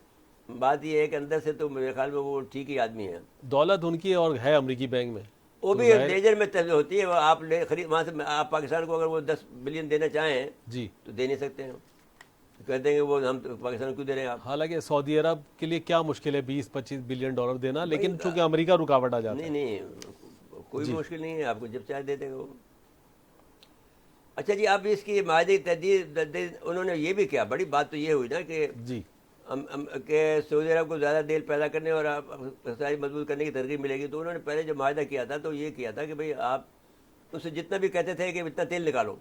بات یہ ہے کہ اندر سے تو میرے خیال میں وہ ٹھیک ہی آدمی ہے. دولت ان کی اور ہے امریکی بینک میں. وہ تو بھی ظاہر، لیجر میں تبدیل ہوتی ہے. وہ آپ خرید وہاں سے آپ پاکستان کو اگر وہ 10 بلین دینا چاہیں جی تو دے نہیں سکتے ہیں. کہتے ہیں کہ وہ ہم پاکستان کو کیوں دے رہے ہیں آپ. حالانکہ سعودی عرب کے لیے کیا مشکل ہے 20-25 بلین ڈالر دینا، بھائی لیکن چونکہ امریکہ رکاوٹ آ جاتا نہیں ہے. نہیں، کوئی جی مشکل نہیں ہے، آپ کو جب چاہے دے دے گا وہ. اچھا جی، اب اس کی معاہدے تجدید انہوں نے یہ بھی کیا، بڑی بات تو یہ ہوئی نا کہ جی کہ سعودی عرب کو زیادہ تیل پیدا کرنے اور اقتصادی مضبوط کرنے کی ترغیب ملے گی. تو انہوں نے پہلے جو معاہدہ کیا تھا تو یہ کیا تھا کہ بھئی آپ اس سے جتنا بھی کہتے تھے کہ اتنا تیل نکالو،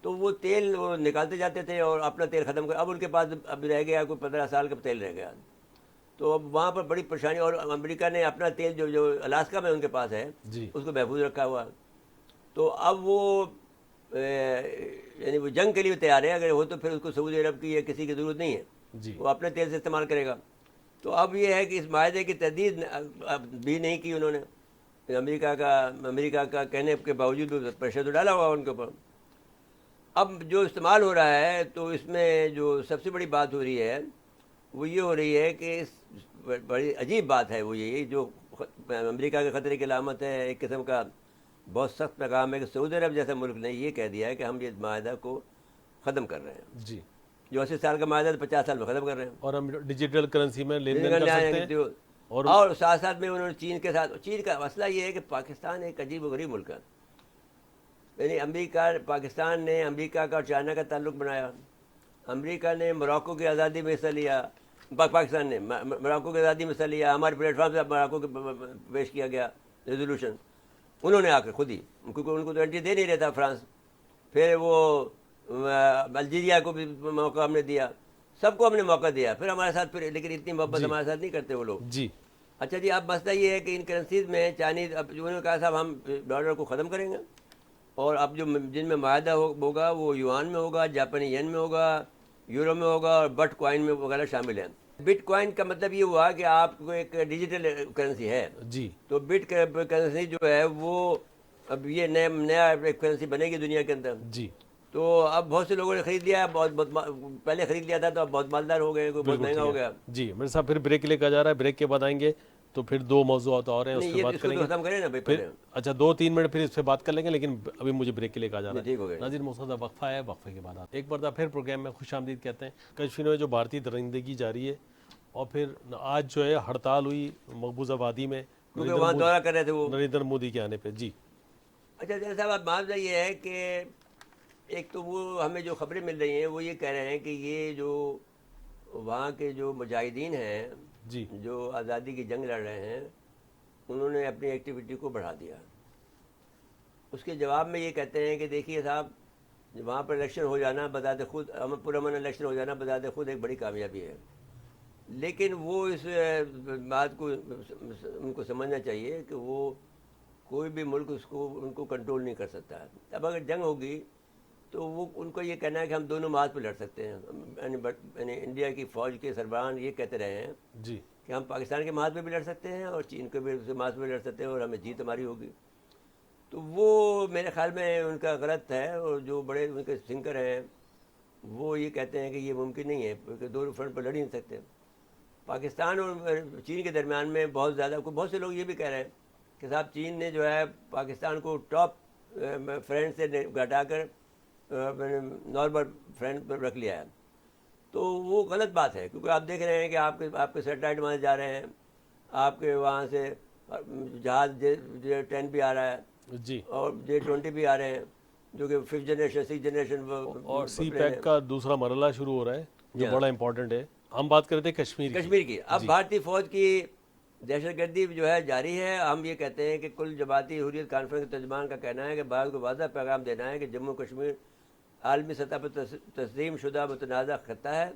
تو وہ تیل وہ نکالتے جاتے تھے اور اپنا تیل ختم کر. اب ان کے پاس اب رہ گیا کوئی 15 سال کا تیل رہ گیا. تو اب وہاں پر بڑی پریشانی، اور امریکہ نے اپنا تیل جو الاسکا میں ان کے پاس ہے جی اس کو محفوظ رکھا ہوا. تو اب وہ یعنی وہ جنگ کے لیے تیار ہے. اگر ہو تو پھر اس کو سعودی عرب کی یا کسی کی ضرورت نہیں ہے، جی وہ اپنے تیل سے استعمال کرے گا. تو اب یہ ہے کہ اس معاہدے کی تجدید بھی نہیں کی انہوں نے. امریکہ کا کہنے کے باوجود پریشر تو ڈالا ہوا ان کے اوپر. اب جو استعمال ہو رہا ہے تو اس میں جو سب سے بڑی بات ہو رہی ہے وہ یہ ہو رہی ہے کہ بڑی عجیب بات ہے وہ یہ جو امریکہ کے خطرے کی علامت ہے، ایک قسم کا بہت سخت پیغام ہے کہ سعودی عرب جیسا ملک نے یہ کہہ دیا ہے کہ ہم یہ معاہدہ کو ختم کر رہے ہیں. جی. جو 80 سال کا معاہدہ 50 سال میں ختم کر رہے ہیں، اور ہم ڈیجیٹل کرنسی میں لین دین کر سکتے ہیں. اور ساتھ ساتھ میں انہوں نے چین کے ساتھ. چین کا مسئلہ یہ ہے کہ پاکستان ایک عجیب و غریب ملک ہے. یعنی پاکستان نے امریکہ کا اور چائنا کا تعلق بنایا. امریکہ نے موراکو کی آزادی میں حصہ لیا، پاکستان نے موراکو کی آزادی میں حصہ لیا. ہمارے پلیٹ فارم سے موراکو کو پیش کیا گیا ریزولوشن، انہوں نے آ کے خود ہی، کیونکہ ان کو تو انٹری دے نہیں رہتا فرانس. پھر وہ الجیریا کو بھی موقع ہم نے دیا، سب کو ہم نے موقع دیا. پھر ہمارے ساتھ لیکن اتنی محبت ہمارے ساتھ نہیں کرتے وہ لوگ. جی اچھا جی، اب مسئلہ یہ ہے کہ ان کرنسیز میں چائنیز، اب انہوں نے کہا صاحب ہم ڈالر کو ختم کریں گے، اور اب جن میں معاہدہ ہوگا وہ یوان میں ہوگا، جاپانی ین میں ہوگا، یورو میں ہوگا، اور بٹ کوائن میں وغیرہ شامل ہیں. بٹ کوائن کا مطلب یہ ہوا کہ آپ کو ایک ڈیجیٹل کرنسی ہے. جی تو بٹ کرنسی جو ہے وہ اب یہ نیا کرنسی بنے گی دنیا کے اندر. جی تو اب بہت سے لوگوں نے خرید لیا، پہلے خرید لیا تھا تو اب بہت مالدار ہو گئے، کوئی بہت مہنگا ہو گیا. جی میرے صاحب پھر بریک لے کے جا رہا ہے، بریک کے بعد آئیں گے تو پھر 2 موضوعات اور ہیں، اس نہیں پہ یہ بات اس کو کریں تو گے. ختم کریں نا بھائی پھر پہلے. اچھا 2-3 منٹ پھر اس پہ بات کر لیں گے، لیکن ابھی مجھے بریک کے لے کے جا رہا ہے. ٹھیک ہو گیا. ناظرین مصطفیٰ وقفہ ہے، وقفے کے بعد ایک مرتبہ پھر پروگرام میں خوش آمدید کہتے ہیں. کشمیر میں جو بھارتی درندگی جاری ہے، اور پھر آج جو ہے ہڑتال ہوئی مقبوضہ وادی میں کیونکہ وہاں دورہ کر رہے تھے وہ. نریندر مودی کے آنے پہ. جی اچھا جیسا صاحب اب معاملہ یہ ہے کہ ایک تو وہ ہمیں جو خبریں مل رہی ہیں وہ یہ کہہ رہے ہیں کہ یہ جو وہاں کے جو مجاہدین ہیں جی جو آزادی کی جنگ لڑ رہے ہیں، انہوں نے اپنی ایکٹیویٹی کو بڑھا دیا. اس کے جواب میں یہ کہتے ہیں کہ دیکھیے صاحب، وہاں پر الیکشن ہو جانا بذات خود، پرامن الیکشن ہو جانا بذات خود ایک بڑی کامیابی ہے. لیکن وہ اس بات کو ان کو سمجھنا چاہیے کہ وہ کوئی بھی ملک ان کو کنٹرول نہیں کر سکتا. اب اگر جنگ ہوگی تو وہ ان کو یہ کہنا ہے کہ ہم دونوں مارچ پہ لڑ سکتے ہیں. یعنی انڈیا کی فوج کے سربراہ یہ کہتے رہے ہیں جی کہ ہم پاکستان کے مارچ پہ بھی لڑ سکتے ہیں اور چین کے بھی مارچ پہ لڑ سکتے ہیں اور ہمیں جیت ہماری ہوگی. تو وہ میرے خیال میں ان کا غلط ہے. اور جو بڑے ان کے تھنکر ہیں وہ یہ کہتے ہیں کہ یہ ممکن نہیں ہے، کیونکہ دونوں فرنٹ پہ لڑ ہی نہیں سکتے. پاکستان اور چین کے درمیان میں بہت سے لوگ یہ بھی کہہ رہے ہیں کہ صاحب چین نے جو ہے پاکستان کو ٹاپ فرینڈ سے گھٹا کر نارمل فرینڈ پر رکھ لیا ہے. تو وہ غلط بات ہے، کیونکہ آپ دیکھ رہے ہیں کہ آپ کے سیٹلائٹ وہاں جا رہے ہیں، آپ کے وہاں سے جہاز J-10 بھی آ رہا ہے جی اور J-20 بھی آ رہے ہیں جو کہ 5th جنریشن 6th جنریشن. اور سی پیک کا دوسرا مرحلہ شروع ہو رہا ہے جو بڑا امپورٹنٹ ہے. ہم بات کر رہے تھے کشمیر کی. اب بھارتی فوج کی دہشت گردی جو ہے جاری ہے. ہم یہ کہتے ہیں کہ کل جماعتی حریت کانفرنس کے ترجمان کا کہنا ہے کہ بھارت کو واضح پیغام دینا ہے کہ جموں کشمیر عالمی سطح پر تسلیم شدہ متنازع خطہ ہے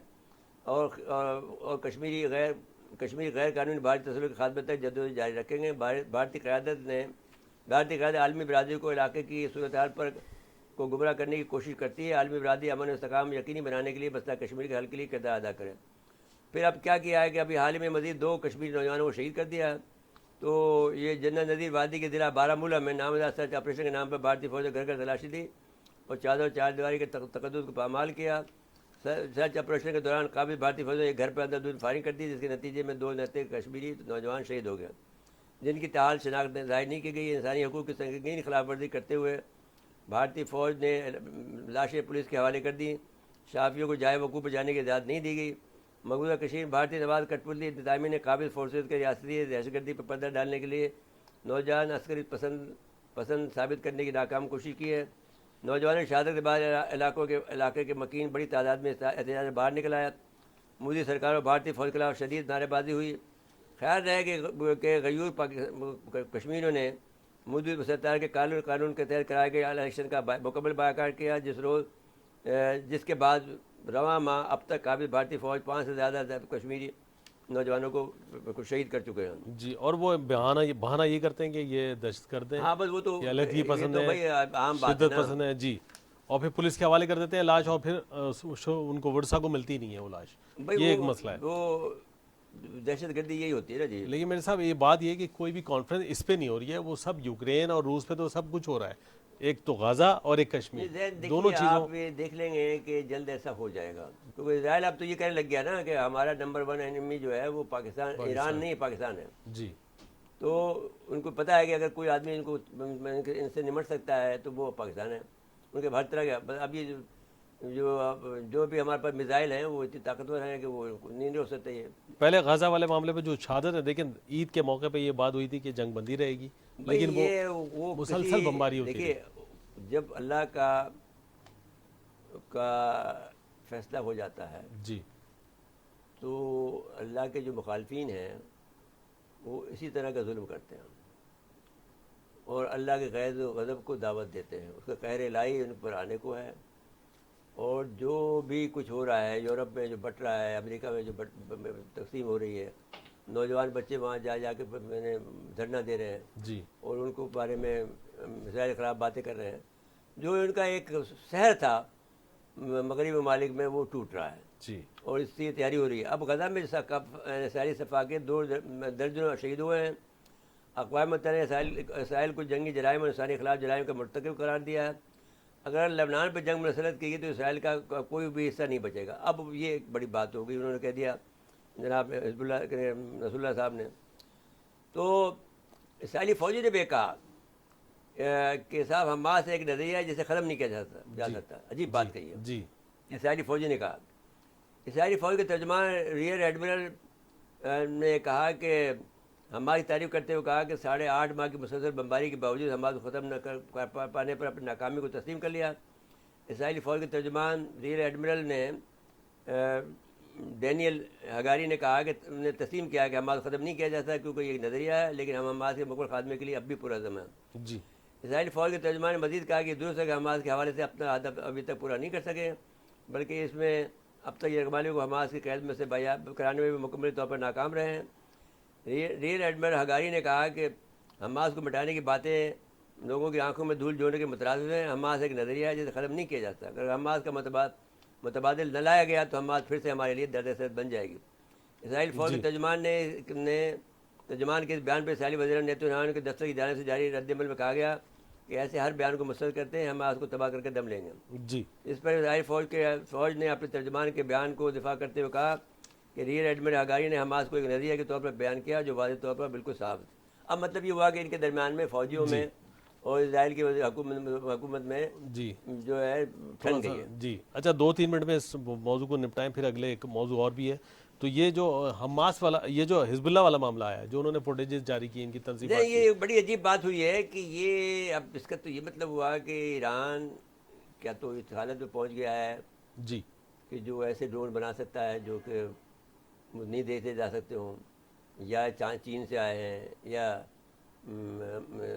اور کشمیر غیر قانونی بھارتی تسلط کے خاتمے تک جدوجہد جاری رکھیں گے. بھارتی قیادت عالمی برادری کو علاقے کی صورتحال پر کو گمراہ کرنے کی کوشش کرتی ہے. عالمی برادری امن و استحکام یقینی بنانے کے لیے مسئلہ کشمیر کے حل کے لیے کردار ادا کرے. پھر اب کیا کیا ہے کہ ابھی حال ہی میں مزید 2 کشمیری نوجوانوں کو شہید کر دیا ہے. تو یہ جنرل نذیر وادی کے ضلع بارہمولہ میں نامزد سرچ آپریشن کے نام پر بھارتی فوج نے گھر گھر تلاشی دی اور چار دیواری کے تقدس کو پامال کیا. سرچ آپریشن کے دوران قابل بھارتی فوج نے ایک گھر پر اندر فائرنگ کر دی، جس کے نتیجے میں 2 نہتے کشمیری نوجوان شہید ہو گئے، جن کی تاحال شناخت ظاہر نہیں کی گئی. انسانی حقوق کی سنگین خلاف ورزی کرتے ہوئے بھارتی فوج نے لاشیں پولیس کے حوالے کر دیں. صحافیوں کو جائے وقوع پر جانے کی اجازت نہیں دی گئی. مقبوضہ کشمیر بھارتی نواز کٹپتلی انتظامیہ نے قابل فورسز کے ریاستی دہشت گردی پر پردہ ڈالنے کے لیے نوجوان عسکری پسند ثابت کرنے کی ناکام کوشش کی ہے. نوجوانوں نے شہادت کے بعد علاقے کے مکین بڑی تعداد میں احتجاج باہر نکل آیا. مودی سرکار اور بھارتی فوج کے خلاف شدید نعرے بازی ہوئی. خیال رہے کہ غیور کشمیریوں نے مودی سرکار کے قانون کے تحت کرائے گئے الیکشن کا مکمل بائیکاٹ کیا، جس کے بعد رواں ماہ اب تک قابل بھارتی فوج 5 سے زیادہ کشمیری نوجوانوں کو شہید کر چکے ہیں. جی، اور وہ بہانہ یہ کرتے ہیں کہ یہ دہشت گرد ہیں، ہاں بس وہ تو یہ علیحدگی پسند ہیں، بھائی عام بات ہے شدت نا. پسند ہیں. جی، اور پھر پولیس کے حوالے کر دیتے ہیں لاش، اور پھر ان کو ورثہ کو ملتی نہیں ہے وہ لاش. بھائی یہ ایک مسئلہ ہے. وہ دہشت گردی یہی ہوتی ہے نا جی. لیکن میرے صاحب یہ بات یہ ہے کہ کوئی بھی کانفرنس اس پہ نہیں ہو رہی ہے، وہ سب یوکرین اور روس پہ تو سب کچھ ہو رہا ہے. ایک تو غزہ اور ایک کشمیر، دونوں دیکھیے چیزوں. آپ یہ دیکھ لیں گے کہ جلد ایسا ہو جائے گا، کیونکہ اسرائیل اب تو یہ کہنے لگ گیا نا کہ ہمارا نمبر 1 انیمی جو ہے وہ پاکستان ایران نہیں، پاکستان ہے. جی، تو ان کو پتہ ہے کہ اگر کوئی آدمی ان سے نمٹ سکتا ہے تو وہ پاکستان ہے. ان کے ہر طرح کا اب یہ جو بھی ہمارے پاس میزائل ہیں وہ اتنی طاقتور ہیں کہ وہ نہیں ہو سکتے. یہ پہلے غزہ والے معاملے پہ جو شہادت ہے، دیکھیں عید کے موقع پہ یہ بات ہوئی تھی کہ جنگ بندی رہے گی، لیکن وہ مسلسل بمباری ہوتی دیکھیے جب اللہ کا فیصلہ ہو جاتا ہے جی، تو اللہ کے جو مخالفین ہیں وہ اسی طرح کا ظلم کرتے ہیں اور اللہ کے غیظ و غضب کو دعوت دیتے ہیں. اس کا قہر الہی ان پر آنے کو ہے. اور جو بھی کچھ ہو رہا ہے یورپ میں جو بٹ رہا ہے، امریکہ میں جو تقسیم ہو رہی ہے، نوجوان بچے وہاں جا کے دھرنا دے رہے ہیں جی، اور ان کو بارے میں ظاہر خراب باتیں کر رہے ہیں. جو ان کا ایک شہر تھا مغربی ممالک میں وہ ٹوٹ رہا ہے جی، اور اس کی تیاری ہو رہی ہے. اب غزہ میں ساری صفا کے 2 درجنوں شہید ہوئے ہیں. اقوام متحدہ نے اسرائیل کو جنگی جرائم اور انسانی خلاف جرائم کا مرتکب قرار دیا ہے. اگر لبنان پہ جنگ مسلط کی گئی تو اسرائیل کا کوئی بھی حصہ نہیں بچے گا. اب یہ ایک بڑی بات ہو گئی، انہوں نے کہہ دیا جناب حزب اللہ رسول اللہ صاحب نے. تو اسرائیلی فوجی نے بھی کہا کہ صاحب حماس ایک نظریہ ہے جسے ختم نہیں کیا جا سکتا. عجیب بات کہی ہے. جی، اسرائیلی فوجی نے کہا. اسرائیلی فوج کے ترجمان ریئر ایڈمرل نے کہا کہ حماس کی تعریف کرتے ہوئے کہا کہ 8.5 ماہ کی مسلسل بمباری کے باوجود حماس کو ختم نہ کر پانے پر اپنی ناکامی کو تسلیم کر لیا. اسرائیلی فوج کے ترجمان ریئر ایڈمرل نے ڈینیل ہگاری نے کہا کہ انہوں نے تسلیم کیا کہ حماس ختم نہیں کیا جا سکتا کیونکہ یہ ایک نظریہ ہے، لیکن ہم حماس کے مکمل خاتمے کے لیے اب بھی پرعزم ہیں. جی، اسرائیلی فوج کے ترجمان نے مزید کہا کہ یہ درست ہے کہ حماس کے حوالے سے اپنا ہدف ابھی تک پورا نہیں کر سکے، بلکہ اس میں اب تک یہ اقبالیوں کو حماس کی قید میں سے بایاب کرانے میں بھی مکمل طور پر ناکام رہے ہیں. ریئر ایڈمرل ہگاری نے کہا کہ حماس کو مٹانے کی باتیں لوگوں کی آنکھوں میں دھول جوڑنے کے مترادف ہیں. حماس ایک نظریہ ہے جسے ختم نہیں کیا جاتا. اگر حماس کا متبادل نہ لایا گیا تو حماس پھر سے ہمارے لیے درد سر بن جائے گی. اسرائیل فوج کے ترجمان کے اس بیان پہ اسرائیلی وزیر نیتن کے دفتر کی جانب سے جاری رد عمل میں کہا گیا کہ ایسے ہر بیان کو مسترد کرتے ہیں حماس کو تباہ کر کے دم لیں گے. جی، اس پر اسرائیلی فوج نے اپنے ترجمان کے بیان کو دفاع کرتے ہوئے کہا کہ ریئر ایڈمرل ہگاری نے حماس کو ایک نظریہ کے طور پر بیان کیا جو واضح طور پر بالکل صاف ہے. اب مطلب یہ ہوا کہ ان کے درمیان میں فوجیوں میں اور اسرائیل کی حکومت میں جی، جو ہے ٹھن گئی ہے. جی. اچھا 2-3 منٹ میں اس موضوع کو نپٹائیں، پھر اگلے ایک موضوع اور بھی ہے. تو یہ جو حماس والا، یہ جو حزب اللہ والا معاملہ ہے جو انہوں نے فوٹیجز جاری کی ان کی تنظیمات کی، یہ بڑی عجیب بات ہوئی ہے کہ یہ اب اس کا تو یہ مطلب ہوا کہ ایران کیا تو اس حالت میں پہنچ گیا ہے جی، کہ جو ایسے ڈرون بنا سکتا ہے جو کہ نہیں دیکھے جا سکتے ہوں، یا چین سے آئے ہیں یا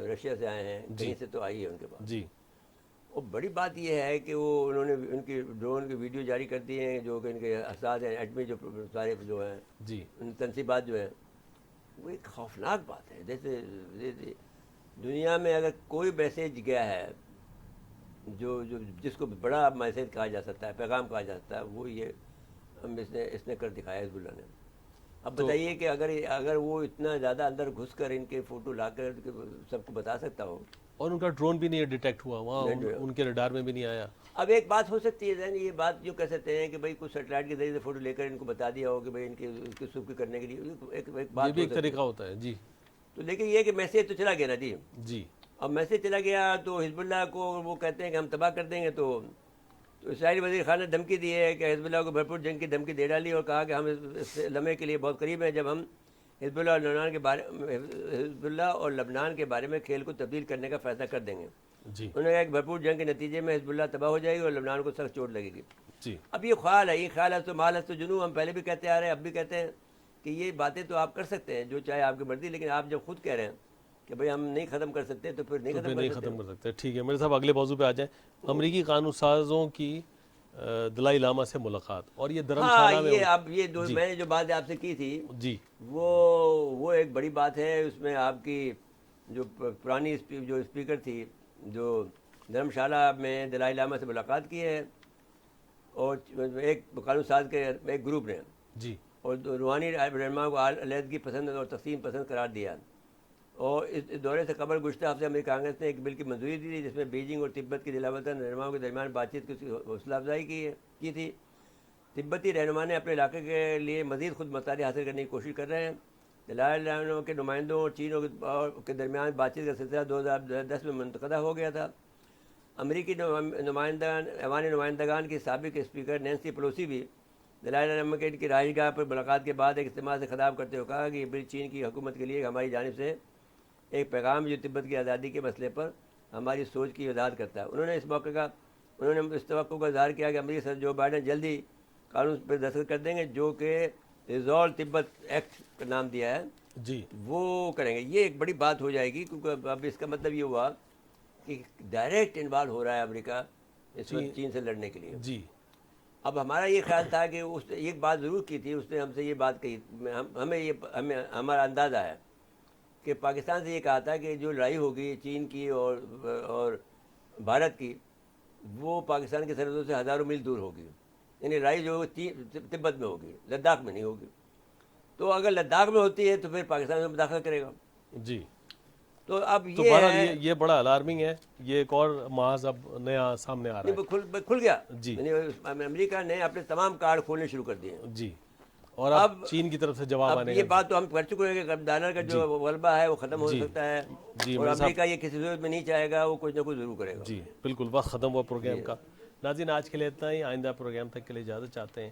رشیا سے آئے ہیں، کہیں سے تو آئی ہے ان کے پاس. جی اور بڑی بات یہ ہے کہ وہ انہوں نے ان کی ڈرون کی ویڈیو جاری کر دی ہیں، جو کہ ان کے اساتذہ ہیں ایٹمی جو سارے جو ہیں جی ان تنصیبات جو ہیں، وہ ایک خوفناک بات ہے. جیسے دنیا میں اگر کوئی میسیج گیا ہے جو جس کو بڑا میسیج کہا جا سکتا ہے، پیغام کہا جا سکتا ہے، وہ یہ اس نے کر دکھایا حزب اللہ نے. اب بتائیے کہ اگر وہ اتنا زیادہ اندر گھس کر ان کے فوٹو لا کر سب کو بتا سکتا ہو. اور ان کا ڈرون بھی نہیں ڈیٹیکٹ ہوا وہاں، ان کے ریڈار میں بھی نہیں آیا. اب ایک بات ہو سکتی ہے یہ بات جو کہہ سکتے ہیں کہ بھائی کچھ سیٹلائٹ کے ذریعے سے فوٹو لے کر ان کو بتا دیا ہو کہ بھائی ان کی سب کرنے کے لیے ایک بات یہ بھی ایک طریقہ ہوتا ہے. جی تو لیکن یہ کہ میسیج تو چلا گیا نا جی. جی اب میسیج چلا گیا تو حزب اللہ کو وہ کہتے ہیں کہ ہم تباہ کر دیں گے. تو اسرائیلی وزیر خانہ نے دھمکی دی ہے کہ حزب اللہ کو بھرپور جنگ کی دھمکی دے ڈالی اور کہا کہ ہم اس لمحے کے لیے بہت قریب ہیں جب ہم حزب اللہ اور لبنان کے بارے میں کھیل کو تبدیل کرنے کا فیصلہ کر دیں گے. جی انہوں نے کہا کہ بھرپور جنگ کے نتیجے میں حزب اللہ تباہ ہو جائے گی اور لبنان کو سخت چوٹ لگے گی. جی اب یہ خیال ہے، یہ خیال ہے تو مال ہے تو جنوب، ہم پہلے بھی کہتے آ رہے ہیں، اب بھی کہتے ہیں کہ یہ باتیں تو آپ کر سکتے ہیں جو چاہے آپ کی مرضی، لیکن آپ جب خود کہہ رہے ہیں کہ بھئی ہم نہیں ختم کر سکتے تو پھر نہیں ختم کر سکتے. ٹھیک ہے میرے صاحب، اگلے موضوع پہ آ جائیں. امریکی قانون سازوں کی دلائی لاما سے ملاقات، اور یہ دھرمشالہ میں. یہ اب یہ میں نے جو بات آپ سے کی تھی جی وہ ایک بڑی بات ہے. اس میں آپ کی جو پرانی جو اسپیکر تھی جو دھرمشالہ میں دلائی لاما سے ملاقات کی ہے، اور ایک قانون ساز کے ایک گروپ نے، جی اور روحانی رہنما کو علیحدگی پسند اور تقسیم پسند قرار دیا. اور اس دورے سے قبل گزشتہ ہفتے امریکی کانگریس نے ایک بل کی منظوری دی تھی جس میں بیجنگ اور تبت کی دلا وطن رہنماؤں کے درمیان بات چیت کی حوصلہ افزائی کی تھی. تبتی رہنما نے اپنے علاقے کے لیے مزید خود مختاری حاصل کرنے کی کوشش کر رہے ہیں. دلائی لاما کے نمائندوں اور چین کے درمیان بات چیت کا سلسلہ 2010 میں منعقدہ ہو گیا تھا. امریکی ایوان نمائندگان کی سابق اسپیکر نینسی پلوسی بھی دلائی لاما کی رہائش گاہ پر ملاقات کے بعد ایک اجتماع سے خطاب کرتے ہوئے کہا کہ یہ بل چین کی حکومت کے لیے ہماری جانب سے ایک پیغام جو تبت کی آزادی کے مسئلے پر ہماری سوچ کی وضاحت کرتا ہے. انہوں نے اس توقع کا اظہار کیا کہ امریکی صدر جو بائیڈن جلدی قانون پر دستخط کر دیں گے جو کہ ریزالو تبت ایکٹ کا نام دیا ہے، جی وہ کریں گے. یہ ایک بڑی بات ہو جائے گی کیونکہ اب اس کا مطلب یہ ہوا کہ ڈائریکٹ انوالو ہو رہا ہے امریکہ اس وقت چین سے لڑنے کے لیے. جی اب ہمارا یہ خیال تھا کہ اس نے ایک بات ضرور کی تھی، اس نے ہم سے یہ بات کہی، ہمیں ہمارا اندازہ ہے کہ پاکستان سے یہ کہا تھا کہ جو لڑائی ہوگی چین کی اور بھارت کی، وہ پاکستان کی سرحدوں سے ہزاروں میل دور ہوگی. یعنی لڑائی جو تبت میں ہوگی، لداخ میں نہیں ہوگی. تو اگر لداخ میں ہوتی ہے تو پھر پاکستان میں مداخلت کرے گا. جی تو اب تو یہ بہرحال ہے یہ بڑا الارمنگ ہے. یہ ایک اور محاذ اب نیا سامنے آ رہا ہے. کھل گیا. جی یعنی امریکہ نے اپنے تمام کارڈ کھولنے شروع کر دیے. جی اور اب چین کی طرف سے جواب آنے یہ کا. بات تو ہم کر چکے ہیں کہ ڈالر کا جو غلبہ ہے وہ ختم ہو سکتا ہے، اور امریکہ یہ کسی صورت میں نہیں چاہے گا، وہ کچھ نہ کچھ ضرور کرے گا. جی بالکل، وقت ختم ہوا پروگرام کا. ناظرین آج کے لیے اتنا ہی. آئندہ پروگرام تک کے لیے اجازت چاہتے ہیں.